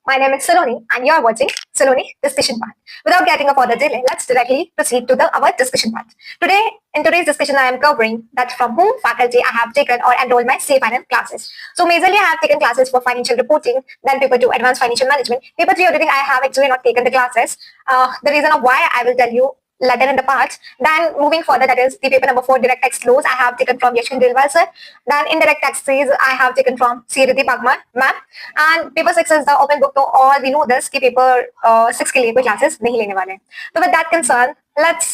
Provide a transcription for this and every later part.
My name is Saloni and you are watching Saloni Discussion Part. Without getting a further delay, let's directly proceed to our discussion part. In today's discussion, I am covering that from whom faculty I have taken or enrolled my CA Finance classes. So majorly I have taken classes for financial reporting, then paper 2 advanced financial management. Paper 3 auditing I have actually not taken the classes. The reason of why I will tell you later in the parts. Then moving further, that is the paper number 4 direct tax laws I have taken from Yashwant Dilwal sir. Then indirect taxes I have taken from Siriti Pagman ma'am. And paper 6 is the open book, तो all we know this कि paper 6 के लिए कोई classes नहीं लेने वाले. So with that concern, let's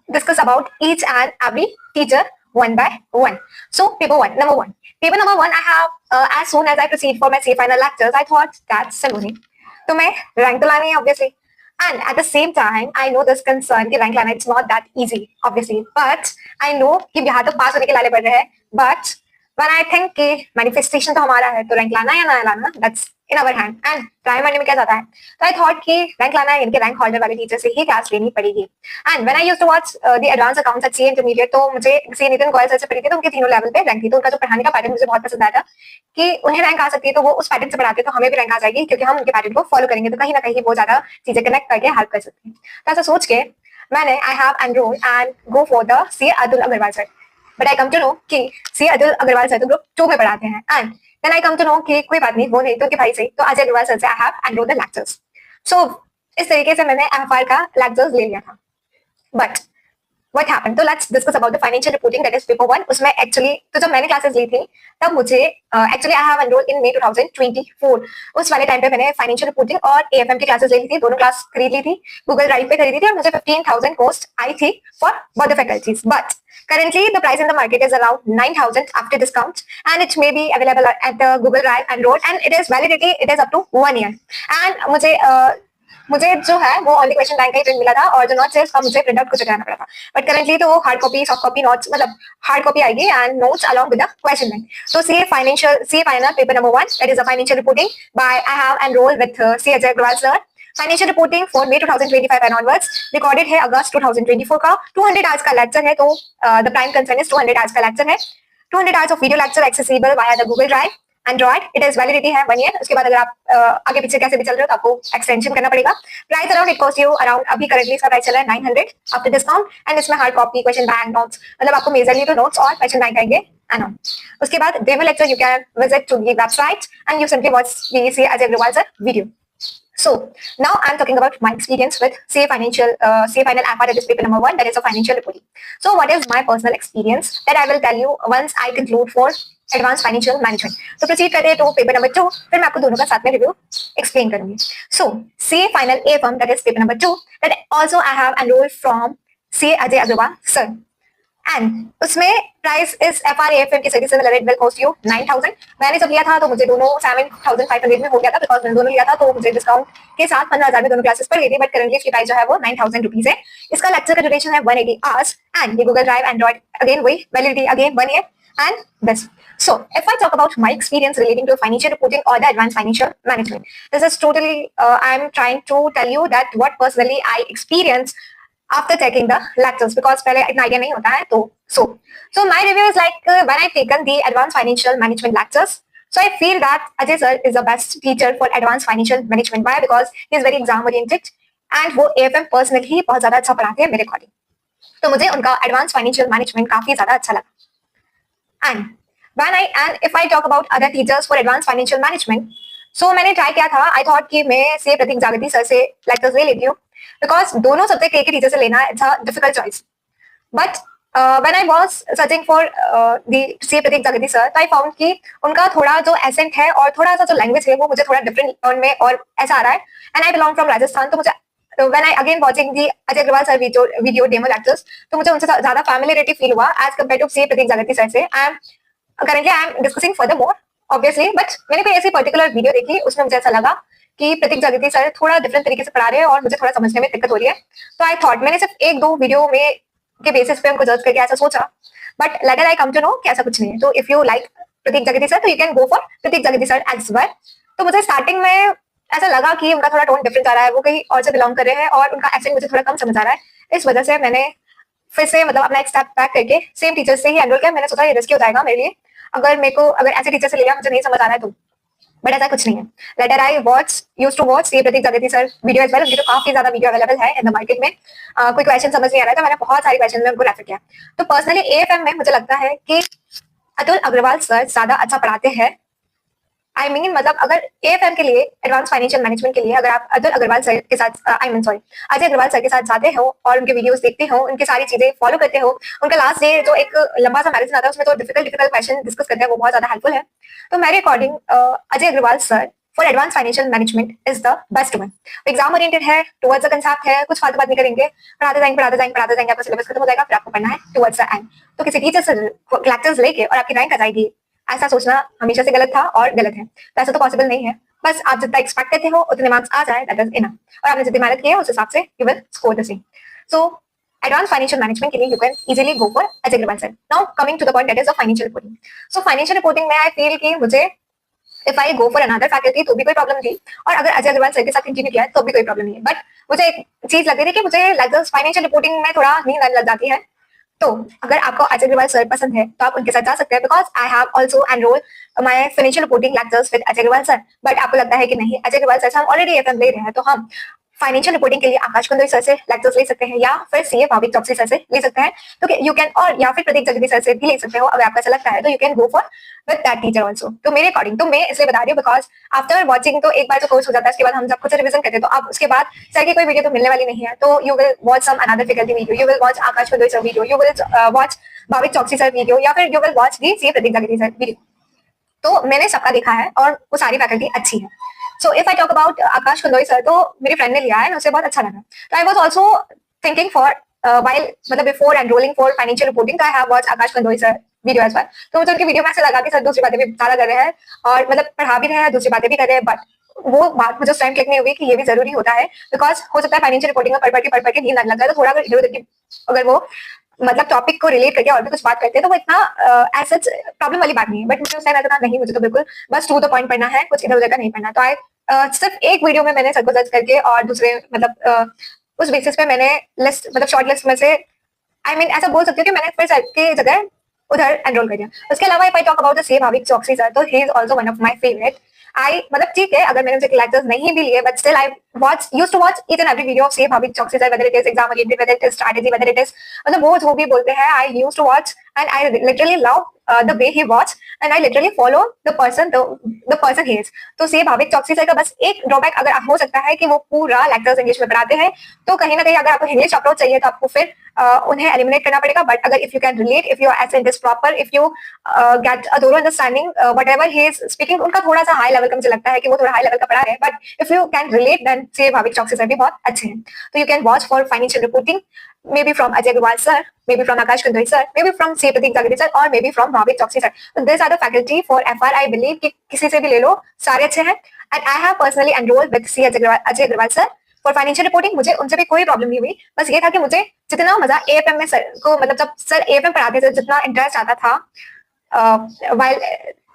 discuss about each and every teacher one by one. So paper 1, number 1. Paper number 1 I have as soon as I proceed for my CA final lectures, I thought that's Saloni. तो मैं rank तो लानी है obviously. And at the same time, I know this concern कि rank लाना it's not that easy, obviously. But I know कि यहाँ तो पास होने के लाले पड़ रहे हैं. But when I think कि manifestation तो हमारा है, तो rank लाना या ना लाना, that's in our hand. And try करने में क्या जाता है? तो I thought कि rank लाना है, इनके rank holder वाले teacher से ही class लेनी पड़ेगी. And when I used to watch the advanced accounts at CA Intermediate, तो मुझे CA नितिन गोयल सर से पढ़ी थी, तो उनके तीनों level पे rank थी. तो उनका जो पढ़ाने का पैटर्न मुझे बहुत पसंद आया था कि उन्हें रैंक आ सकती है तो वो उस पैटर्न से पढ़ाते हैं, तो हमें भी रैंक आ जाएगी क्योंकि हम उनके पैटर्न को फॉलो करेंगे, तो कहीं ना कहीं वो ज्यादा चीजें कनेक्ट करके हेल्प कर सकते हैं. तो ऐसा सोच के मैंने I have enrol and go for the C Atul Agrawal sir. But I come to know कि सी अतुल अग्रवाल सर तो ग्रुप 2 में पढ़ाते हैं. And then I come to know कि कोई बात नहीं, वो नहीं तो उनके भाई से, तो अजय अग्रवाल सर से I have enrol the lectures. So इस तरीके से मैंने एफआर का लेक्चर्स ले लिया था. But What happened? तो let's discuss about the financial reporting, that is paper 1. उसमें actually तो जब मैंने क्लासेस ली थी तब मुझे actually I have enrolled in May 2024. उस वाले टाइम पे मैंने फाइनेंशियल रिपोर्टिंग और AFM की क्लासेस ले ली थी, दोनों क्लास खरीद ली थी, गूगल ड्राइव पे खरीदी थी, और मुझे 15,000 कॉस्ट आई थी for both the faculties. But currently the price in the market is around 9,000 after discount, and it may be available at the Google Drive enrolled, and it is validity, it is up to 1 year. And मुझे जो है वो only question bank का ही print मिला था, और जो notes है उसका मुझे प्रिंट आउट कुछ कराना पड़ा था. बट करेंटली तो वो hard copy soft copy notes, मतलब हार्ड कॉपी आएगी and notes along with the question bank. तो C final paper number 1, that is the financial reporting by I have enrolled with C Ajay Agarwal sir. Financial reporting for May 2025 and onwards, recorded है अगस्त 2024 का. 200 hours का lecture है, तो the prime concern is 200 hours का lecture है. 200 hours of video lecture accessible via the Google drive Android. It is validity है 1 year. उसके बाद अगर आप आगे पीछे कैसे भी चल रहे हो तो आपको एक्सटेंशन करना पड़ेगा. Price around it cost you around, अभी करंटली इसका प्राइस चल रहा है 900 आफ्टर डिस्काउंट. एंड इसमें hard copy question bank notes, मतलब आपको मेजरली तो नोट्स और क्वेश्चन बैंक आएंगे. उसके बाद demo lecture you can visit to the website and you simply watch the C Ajay Agarwal sir video. So now I'm talking about my experience with CA Final AFR, that is paper number 1, that is a financial reporting. So what is my personal experience that I will tell you once I conclude for advanced financial management. So proceed करते हैं to paper number 2, फिर मैं आपको दोनों का साथ में review explain करूंगी. So CA Final AFM, that is paper number 2, that also I have enrolled from CA Ajay Agarwal sir. And उसमें प्राइस इस FR AFM की स्टडी से रिलेटेड विल कॉस्ट यू 9,000. मैंने जब लिया था तो मुझे दोनों 7,500 में हो गया था, बिकॉज मैंने दोनों लिया था तो मुझे डिस्काउंट के साथ 15,000 में दोनों क्लासेस पड़ गई थी. बट करंटली इसकी प्राइस जो है वो 9,000 रुपीज है. इसका लेक्चर का ड्यूरेशन है 180 आवर्स एंड ये गूगल ड्राइव एंड्रॉइड अगेन वही validity again 1 year and this. So if I talk about my experience relating to financial reporting or the advanced financial management, this is totally I'm trying to tell you that what personally I experienced after taking the lectures, because पहले इतना idea नहीं होता है. तो so my review is like when I taken the advanced financial management lectures, so I feel that Ajay sir is the best teacher for advanced financial management. Why? Because he is very exam oriented and वो AFM personally बहुत ज्यादा अच्छा पढ़ाते हैं मेरे according. तो मुझे उनका advanced financial management काफी ज्यादा अच्छा लगा. And if I talk about other teachers for advanced financial management, so मैंने ट्राई किया था. आई थॉट कि मैं से प्रतीक जागृति सर से लेक्चर्स ले लेती हूँ, बिकॉज दोनों सब्जेक्ट एक ही टीचर से लेना it's a difficult choice. But when I was searching for the C Prateek Jagriti sir, तो आई फाउंड कि उनका थोड़ा जो एसेंट है और थोड़ा सा जो लैंग्वेज है वो मुझे थोड़ा डिफरेंट टर्न में और ऐसा आ रहा है. And I belong from Rajasthan, तो मुझे when I again watching the Ajay Agarwal sir video demo lectures, तो मुझे उनसे ज्यादा फैमिलियरिटी फील हुआ as compare to C Prateek Jagriti sir से. Currently I am discussing furthermore obviously, but मैंने कोई ऐसी पर्टिकुलर वीडियो देखी उसमें मुझे ऐसा लगा कि प्रतीक जागृति सर थोड़ा डिफरेंट तरीके से पढ़ा रहे हैं और मुझे थोड़ा समझने में दिक्कत हो रही है. तो आई थॉट, मैंने सिर्फ 1-2 वीडियो में के बेसिस पे उनको जज करके ऐसा सोचा, but later I come to know कि ऐसा कुछ नहीं है. तो if you like Prateek Jagriti sir तो you can go for Prateek Jagriti sir as well. तो मुझे स्टार्टिंग में ऐसा लगा कि उनका थोड़ा टोन डिफरेंट आ रहा है, वो कहीं और से बिलोंग कर रहे हैं और उनका एक्सेंट मुझे थोड़ा कम समझ आ रहा है. इस वजह से मैंने फिर से मतलब अपना एक स्टेप बैक करके सेम टीचर से ही एनरोल किया. मैंने सोचा ये रिस्की हो जाएगा मेरे लिए, अगर ऐसे टीचर से लिया मुझे नहीं समझ आ रहा है तो बट ऐसा कुछ नहीं है. Later I use to watch C Prateek Jagati sir video as well. उनकी तो काफी ज्यादा वीडियो अवेलेबल है इन द मार्केट में. कोई क्वेश्चन समझ नहीं आ रहा था, मैंने बहुत सारे क्वेश्चन में उनको रेफर किया. तो पर्सनली एएफएम में मुझे लगता है कि अतुल अग्रवाल सर ज्यादा अच्छा पढ़ाते हैं. मतलब अगर एएफएम के लिए, एडवांस फाइनेंशियल मैनेजमेंट के लिए, अगर आप अतुल अग्रवाल सर के साथ अजय अग्रवाल सर के साथ जाते हो और उनके वीडियोस देखते हो, उनकी सारी चीजें फॉलो करते हो, उनका लास्ट डे जो एक लंबा सा मैराथन आता है उसमें तो डिफिकल्ट क्वेश्चन डिस्कस करते हैं, वो बहुत ज्यादा हेल्पफुल है. तो मेरे according Ajay Agarwal sir for advance financial management is the best one. Exam oriented है, टुवर्ड्स द कंसेप्ट है, कुछ फालतू बात नहीं करेंगे, पढ़ाते जाएंगे, आपका सिलेबस खत्म हो जाएगा, फिर आपको पढ़ना है टुवर्ड्स द एंड. तो किसी टीचर से लेक्चर्स लेके और आपकी रैंक आ जाएगी, ऐसा सोचना हमेशा से गलत था और गलत है. तो ऐसा तो पॉसिबल नहीं है. बस आप जितना एक्सपेक्ट करते हो उतने मार्क्स आ जाए, दैट इज इनफ. और आपने जितनी मेहनत की है उस हिसाब से you will score the same. So advance financial management के लिए you can easily go for Ajay Agarwal sir. Now coming to the point that is the financial reporting. So financial reporting में आई फील कि मुझे if I go for another faculty तो भी कोई problem थी, और अगर अजय अग्रवाल सर के साथ कंटिन्यू किया तो भी कोई प्रॉब्लम नहीं है. बट मुझे एक चीज लगती थी कि मुझे फाइनेंशियल रिपोर्टिंग में थोड़ा नींद आने लग जाती है. तो अगर आपको अजय अग्रवाल सर पसंद है तो आप उनके साथ जा सकते हैं, because I have also enrol my financial reporting lectures with Ajay Agarwal sir. But आपको लगता है कि नहीं, अजय अग्रवाल सर से हम ऑलरेडी एफएम ले रहे हैं, तो हम फाइनेंशियल रिपोर्टिंग के लिए आकाश कुंदोई सर से लेक्चर्स ले सकते हैं, या फिर सीए भाविक चौकसी सर से ले सकते हैं. तो यू कैन, और या फिर प्रतीक जगदी सर से भी ले सकते हो अगर आपको ऐसा लगता है, तो you can go for with that teacher also. तो मेरे अकॉर्डिंग, तो मैं इसलिए बता रही हूँ बिकॉज आफ्टर वॉचिंग, तो एक बार जो कोर्स हो जाता है उसके बाद हम जब खुद से रिविजन करते हैं, तो अब उसके बाद सर की कोई वीडियो तो मिलने वाली नहीं है. तो you will watch some another faculty video, you will watch Akash Kundoi sir video, you will watch Bhavik Chokshi sir video, या फिर you will watch the CA Prateek Jagdi sir video. तो मैंने सबका देखा है और वो सारी फैकल्टी अच्छी है. So if I talk about Akash Kundoi sir, तो मेरी फ्रेंड ने लिया है, उसे बहुत अच्छा लगा. तो I was also thinking for while मतलब before enrolling for financial reporting, I have watch Akash Kundoi sir video as well. तो मुझे उनकी वीडियो में ऐसा लगा कि सर दूसरी बातें भी ज्यादा कर रहे हैं, और मतलब पढ़ा भी रहे हैं, दूसरी बातें भी कर रहे हैं. बट वो बात मुझे उस टाइम क्लिक नहीं हुई कि ये भी जरूरी होता है, बिकॉज हो सकता है फाइनेंशियल रिपोर्टिंग में पढ़ के नींद आने लग जाए. तो थोड़ा अगर इधर उधर की, अगर वो मतलब टॉपिक को रिलेट करके और भी कुछ बात करते हैं, तो वो इतना ऐसा प्रॉब्लम वाली बात नहीं है. बट मुझे उस टाइम ऐसा नहीं, मुझे तो बिल्कुल बस टू द पॉइंट पढ़ना है, कुछ इधर उधर का नहीं पढ़ना. तो आई सिर्फ एक वीडियो में मैंने सर को सर्च करके और दूसरे मतलब उस बेसिस पे मैंने लिस्ट, मतलब शॉर्ट लिस्ट में से ऐसा बोल सकती हूँ कि मैंने फिर सर की जगह उधर एनरोल कर दिया. उसके अलावा if I talk about the same Bhavik Chokshi sir, तो he is also one of my favourite. मतलब ठीक है, अगर मैंने उनसे लेक्चर्स नहीं भी लिए, but still I used to watch each and every video of same Bhavik Chokshi sir, whether it is exam oriented, whether it is strategy, whether it is मतलब वो जो भी बोलते हैं, I used to watch and I literally love the way he watch and I literally follow the person he is. तो से Bhavik Chokshi sir का बस एक ड्रॉबैक अगर हो सकता है कि वो पूरा लेक्चर्स इंग्लिश में पढ़ाते हैं, तो कहीं ना कहीं अगर आपको इंग्लिश अप्रोच चाहिए तो आपको फिर उन्हें एलिमिनेट करना पड़ेगा. बट अगर if you can relate, if your accent is proper, if you get a thorough understanding whatever he is speaking, उनका थोड़ा सा हाई लेवल का मुझे लगता है कि वो थोड़ा हाई लेवल का पढ़ा रहे हैं. But if you can relate then say Bhavik Chokshi sir भी बहुत अच्छे हैं. तो you can watch for financial reporting maybe from Ajay Agrawal sir, maybe from Akash Kundoi sir, maybe from C. Pratik Jagdi sir, or maybe from Bhavik Choksi sir. So these are the faculty for FR. I believe कि किसी से भी ले लो, सारे अच्छे हैं. And I have personally enrolled with C. Ajay Agrawal sir for financial reporting. मुझे उनसे भी कोई प्रॉब्लम नहीं हुई. बस ये था कि मुझे जितना मजा AFM में सर को, मतलब जब सर AFM पढ़ाते थे, जितना इंटरेस्ट आता था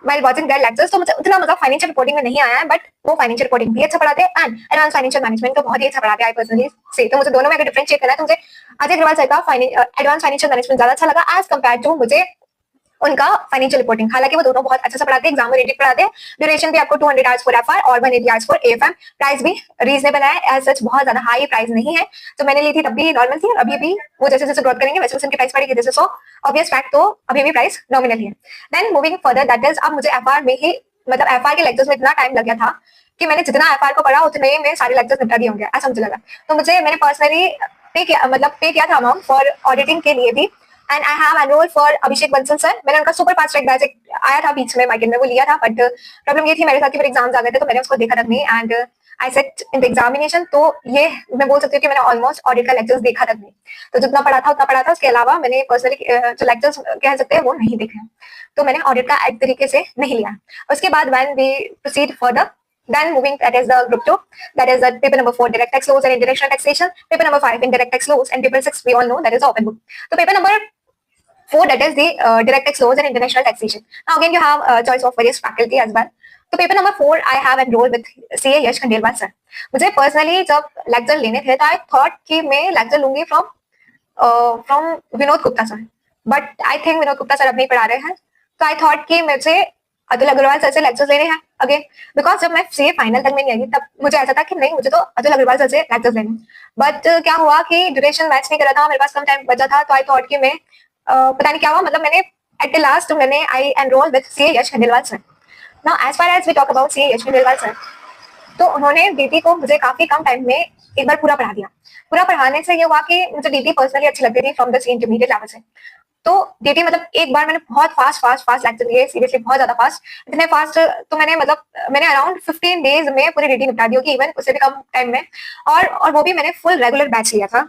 while watching their lectures, तो मुझे उतना मजा फाइनेंशियल रिपोर्टिंग में नहीं आया है. बट वो फाइनेंशियल रिपोर्टिंग भी अच्छा पढ़ाते हैं एंड एडवांस फाइनेंशियल मैनेजमेंट तो बहुत ही अच्छा पढ़ाते हैं. आई पर्सनली से, तो मुझे दोनों में अगर डिफरेंशिएट करना है तो मुझे अजय अग्रवाल सर का एडवांस फाइनेंशियल मैनेजमेंट ज्यादा अच्छा लगा एज कम्पेयर टू मुझे उनका फाइनेंशियल रिपोर्टिंग. हालांकि वो दोनों बहुत अच्छा से पढ़ाते हैं, एग्जाम ओरिएंटेड पढ़ाते हैं. ड्यूरेशन भी आपको 200 आवर्स फॉर एफआर और 180 आवर्स फॉर एएफएम. प्राइस भी रीजनेबल है, एज सच बहुत ज्यादा हाई प्राइस नहीं है. तो मैंने ली थी तब भी नॉर्मल थी, अभी भी वो जैसे जैसे ग्रोथ करेंगे वैसे उनकी प्राइस बढ़ेगी. जैसे सो ऑब्वियस फैक्ट, तो अभी भी प्राइस नॉमिनल ही है. Then moving further, that is अब मुझे एफआर में ही, मतलब एफआर के लेक्चर्स में इतना टाइम लग गया था कि मैंने जितना एफआर को पढ़ा उतने में सारे लेक्चर्स निपटा दिए होंगे, ऐसा मुझे लगा. तो मैंने पर्सनली पे किया था अमाउंट फॉर ऑडिटिंग के लिए भी. And I have enrolled for Abhishek Bansal sir. मैंने उनका सुपर फास्ट ट्रैक बैच आया था बीच में मार्केट में, वो लिया था. बट प्रॉब्लम ये थी मेरे साथ कि फिर एग्जाम्स आ गए थे, तो मैंने उसको देखा तक नहीं. And I set in the examination, तो ये मैं बोल सकती हूँ कि मैंने ऑलमोस्ट ऑडिट का लेक्चर्स देखा तक नहीं. तो जितना पढ़ा था उतना पढ़ा था, उसके अलावा मैंने पर्सनली जो लेक्चर्स कह सकते हैं वो नहीं देखे. तो मैंने ऑडिट का एक तरीके से नहीं लिया. उसके बाद when we proceed further, then moving, that is the group 2, that is the paper number 4, direct tax laws and international taxation, paper number 5, indirect tax laws, and paper 6 we all know, that is the open book. So paper number 4, that is the direct tax laws and international taxation. Now again you have a choice of various faculty as well. तो paper number 4 I have enrolled with CA Yash Khandelwal sir. मुझे personally जब lecture लेने थे तो I thought कि मैं lecture लूंगी from Vinod Gupta sir, but I think Vinod Gupta sir अब नहीं पढ़ा रहे हैं. तो आई थॉट कि मुझे अतुल अग्रवाल सर से लेक्चर्स लेने हैं अगेन, बिकॉज जब मैं सीए फाइनल तक में नहीं आई तब मुझे ऐसा था कि नहीं, मुझे तो अतुल अग्रवाल सर से लेक्चर्स लेने। बट क्या हुआ कि ड्यूरेशन मैच नहीं कर रहा था, मेरे पास कम टाइम बचा था, तो आई थॉट कि मैं पता नहीं क्या हुआ, मतलब मैंने एट द लास्ट मैंने I enrol with CA Yash Khandelwal sir. Now as far as we talk about CA Yash Khandelwal sir, तो उन्होंने डीटी को मुझे काफी कम टाइम में एक बार पूरा पढ़ा दिया। पूरा पढ़ाने से ये हुआ कि मुझे डीटी पर्सनली अच्छी लगती थी फ्रॉम द इंटरमीडिएट लेवल से। तो डीटी मतलब एक बार मैंने बहुत फास्ट लेक्चर लिए, सीरियसली बहुत ज्यादा फास्ट, इतने फास्ट तो मैंने अराउंड 15 डेज में पूरी डीटी निपटा दी होगी, इवन उससे भी कम टाइम में, और वो भी मैंने फुल रेगुलर बैच लिया था।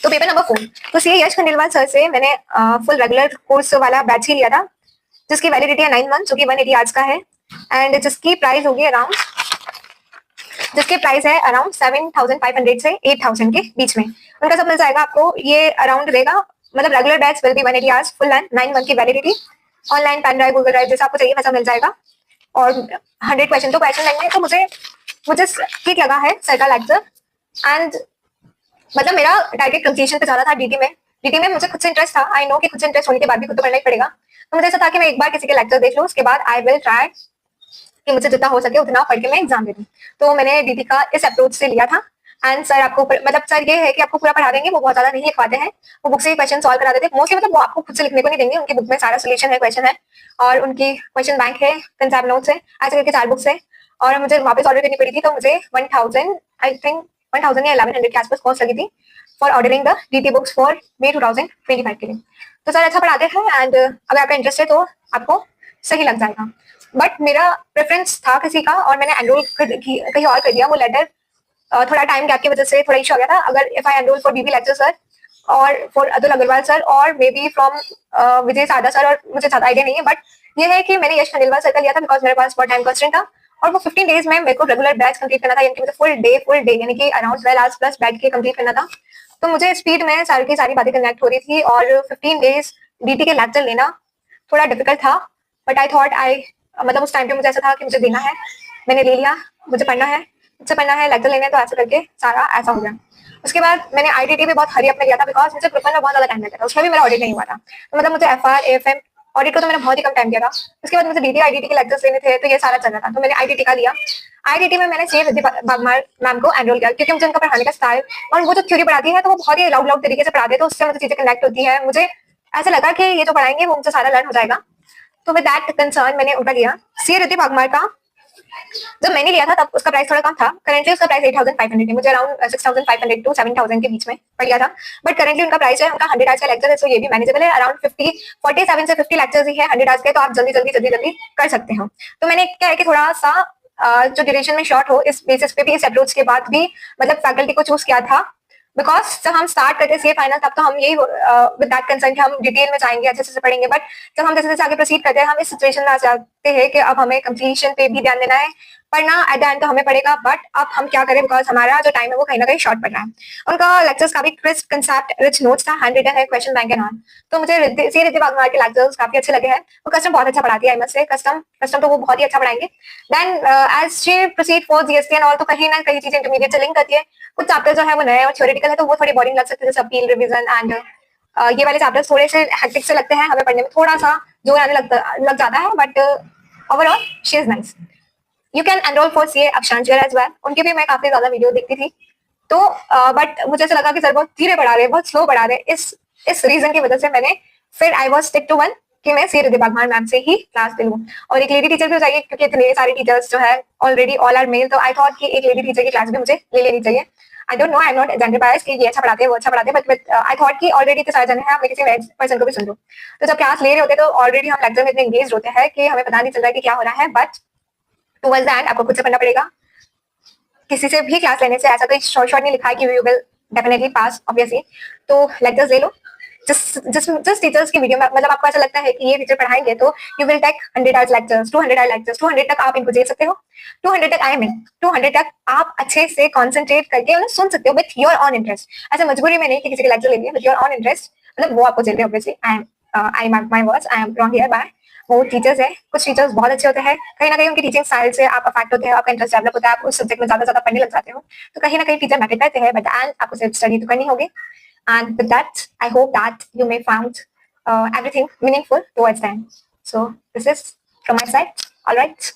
तो पेपर नंबर 4 तो सीए यश खंडेलवाल सर से मैंने फुल रेगुलर कोर्स वाला बैच ही लिया था, जिसकी वैलिडिटी है 9 मंथ, जो कि 180 आवर्स का है, एंड जिसकी प्राइस होगी अराउंड 7,500 से 8,000 के बीच में। उनका सब मिल जाएगा आपको, ये अराउंड रहेगा, मतलब regular batch will be 180 hours full and 9 month की validity, online pen drive Google drive जैसा आपको चाहिए वैसा मिल जाएगा, और 100 क्वेश्चन तो क्वेश्चन लेंगे। तो मुझे ठीक लगा है सर का लेक्चर, एंड मतलब मेरा डायरेक्ट कंप्लीशन पे ज्यादा था डीटी में मुझे खुद से इंटरेस्ट था। आई नो कि खुद से इंटरेस्ट होने के बाद भी खुद तो पढ़ना ही पड़ेगा, तो मुझे ऐसा था कि मैं एक बार किसी के लेक्चर देख लूँ, उसके बाद आई विल ट्राई कि मुझे जितना हो सके उतना पढ़ के मैं एग्जाम दे दूँ। तो मैंने डीटी का इस अप्रोच से लिया था, एंड सर आपको मतलब सर ये है कि आपको पूरा पढ़ा देंगे, वो बहुत ज्यादा नहीं लिख पाते हैं, वो बुक से ही क्वेश्चन सॉल्व करा देते हैं मोस्टली, मतलब वो आपको खुद से लिखने को नहीं देंगे, उनकी बुक में सारा सोल्यूशन है, क्वेश्चन है, और उनकी क्वेश्चन बैंक है, कंसेप्ट नोट्स है, ऐसे करके 4 बुक्स है, और मुझे वापस ऑर्डर करनी पड़ी थी, तो मुझे 1000 आई थिंक 1000 या 1100 के आसपास कॉस्ट लगी थी for ordering the DT books for May 2025 के लिए। तो सर अच्छा पढ़ाते हैं, एंड अगर आपका इंटरेस्ट है तो आपको सही लग जाएगा। बट मेरा प्रेफरेंस था किसी का, और मैंने एनरोल कहीं और कर दिया, वो लेटर थोड़ा टाइम गैप की वजह से थोड़ा इशू आ गया था। अगर if I enrol for BB lecture sir और फॉर अतुल अग्रवाल सर और मे बी फ्रॉम विजय सादा सर, और मुझे ज्यादा आइडिया नहीं है, बट ये है कि मैंने यश खंडेलवाल सर का लिया था बिकॉज मेरे पास बहुत टाइम कंस्ट्रेंट था, और वो 15 डेज में मेरे को रेगुलर बैच कंप्लीट करना था, यानी कि मुझे फुल डे यानी कि अराउंड 12 आवर्स प्लस बैठ के कंप्लीट करना था। तो मुझे स्पीड में सारी की सारी बातें कनेक्ट हो रही थी, और 15 डेज डीटी के लेक्चर लेना थोड़ा डिफिकल्ट था, बट आई थॉट मतलब उस टाइम पे मुझे ऐसा था कि मुझे देना है, मैंने ले लिया, मुझे पढ़ना है, मुझसे पढ़ना है, लेक्चर लेने, तो ऐसा करके सारा ऐसा हो गया। उसके बाद मैंने आईटीटी भी बहुत हरी अप में लिया था, बिकॉज मुझे प्रिपरेशन में बहुत ज्यादा टाइम लगा था, उसमें भी मेरा ऑडिट नहीं हुआ था, तो मतलब मुझे एफआर एएफएम ऑडिट को तो मैंने बहुत ही कम टाइम दिया था। उसके बाद मुझे डीटी आईटीटी के लेक्चर्स लेने थे, तो ये सारा चल रहा था, तो मैंने आईटीटी का लिया। आईटीटी में मैंने सी विद्या बागमार मैम को एनरोल किया, क्योंकि मुझे उनका पढ़ाने का स्टाइल और वो जो थ्योरी पढ़ाती है तो वो बहुत ही लाउड तरीके से पढ़ाते हैं, तो उससे मुझे चीजें कनेक्ट होती है, मुझे ऐसा लगा कि ये जो पढ़ाएंगे वो मुझे सारा लर्न हो जाएगा। तो विद दैट कंसर्न मैंने उनका लिया। सी रिद्धि बागमार का जब मैंने लिया था तब उसका प्राइस थोड़ा कम था, करेंटली उसका प्राइस 8,500 है, मुझे अराउंड 6,500 टू 7,000 के बीच में पड़ गया था, बट करेंटली उनका प्राइस है, उनका 100 आवर्स का लेक्चर है, तो ये भी मैनेजेबल है, अराउंड 47 से 50 लेक्चर्स ही है 100 आवर्स के, तो आप जल्दी कर सकते हो। तो मैंने क्या है कि थोड़ा सा जो ड्यूरेशन में शॉर्ट हो इस बेसिस पे भी, इस अप्रोच के बाद भी मतलब फैकल्टी को चूज किया था, बिकॉज जब हम स्टार्ट करते थे फाइनल तब तो हम यही विद दैट कंसर्न कि हम डिटेल में जाएंगे, अच्छे से पढ़ेंगे, बट जब हम जैसे जैसे आगे प्रोसीड करते हैं हम इस सिचुएशन में आ जाते हैं कि अब हमें कंप्लीशन पे भी ध्यान देना है, पढ़ना एट द एंड तो हमें पड़ेगा, बट अब हम क्या करें, बिकॉज हमारा जो टाइम है वो कहीं ना कहीं शॉर्ट पड़ रहा है। उनका लेक्चर्स काफी क्रिस्प कंसेप्ट रिच नोट्स था, हैंड रिटन है, क्वेश्चन बैंक एंड ऑन, तो मुझे रिद्धि बागमार के लेक्चर्स काफी अच्छे लगे हैं। वो कस्टम बहुत अच्छा पढ़ाती है, आई मस्ट से कस्टम तो वो बहुत ही अच्छा पढ़ाएंगे। Then as she proceed for GST and all, तो कहीं ना कहीं चीजें इंटरमीडिएट से लिंक करती है, कुछ चैप्टर जो है वो नए और थ्योरेटिकल है, तो वो थोड़ी बोरिंग लग सकते हैं, जैसे अपील रिवीजन एंड ये वाले चैप्टर्स थोड़े से हेक्टिक से लगते हैं, हमें पढ़ने में थोड़ा सा जोर आने लग जाता है, but overall she is nice. You can enrol for CA अक्षांशर एज वेल, उनकी भी मैं काफी ज्यादा वीडियो देखती थी, तो बट मुझे ऐसा लगा कि सर बहुत धीरे पढ़ा रहे, बहुत स्लो पढ़ा रहे, इस रीजन की वजह से मैंने फिर I was stick to one कि मैं सी रिद्धि बागमार मैम से ही क्लास ले लूं, और एक लेडी टीचर भी हो जाएगी, क्योंकि इतने सारे टीचर्स जो है ऑलरेडी ऑल आर मेल, तो आई थॉट कि एक लेडी टीचर की क्लास भी मुझे ले लेनी चाहिए। I don't know, I am not gender bias कि ये अच्छा पढ़ाते हैं वो अच्छा पढ़ाते हैं, बट आई थॉट कि ऑलरेडी इतने सारे जन हैं, मैं किसी नेक्स्ट पर्सन को भी सुन लूं। तो जब क्लास ले रहे होते तो ऑलरेडी हम लेक्चर में इतने एंगेज होते हैं कि हमें पता नहीं चल रहा है कि क्या हो रहा है, बट टुवर्ड्स द एंड आपको खुद से पढ़ना पड़ेगा। किसी से भी क्लास लेने से ऐसा कोई शॉर्ट नहीं लिखा है कि you will definitely pass obviously, तो लेक्चर्स ले लो। जिस टीचर्स की वीडियो में मतलब आपको ऐसा लगता है कि ये टीचर पढ़ाएंगे तो you will take 100 hours lectures, 200 hour lectures, 200 तक आप इनको दे सकते हो, 200 तक आई मीन 200 तक आप अच्छे से कॉन्सेंट्रेट करके उन्हें सुन सकते हो विथ योर ऑन इंटरेस्ट, ऐसे मजबूरी में नहीं कि किसी के लेक्चर ले लिया, विथ योर ऑन इंटरेस्ट, मतलब वो आपको चल रहे obviously, I mark my words, I am wrong here bye. वो टीचर्स है, कुछ टीचर्स बहुत अच्छे होते हैं, कहीं ना कहीं उनकी टीचिंग स्टाइल से आप अफेक्ट होते हैं, आपका इंटरेस्ट डेवलप होता है, आप उस सब्जेक्ट में ज्यादा पढ़ने लग जाते हो, तो कहीं ना कहीं टीचर मैटर करते हैं, बट एंड आपको सिर्फ स्टडी तो करनी होगी। And with that, I hope that you may found everything meaningful towards them. So this is from my side. All right.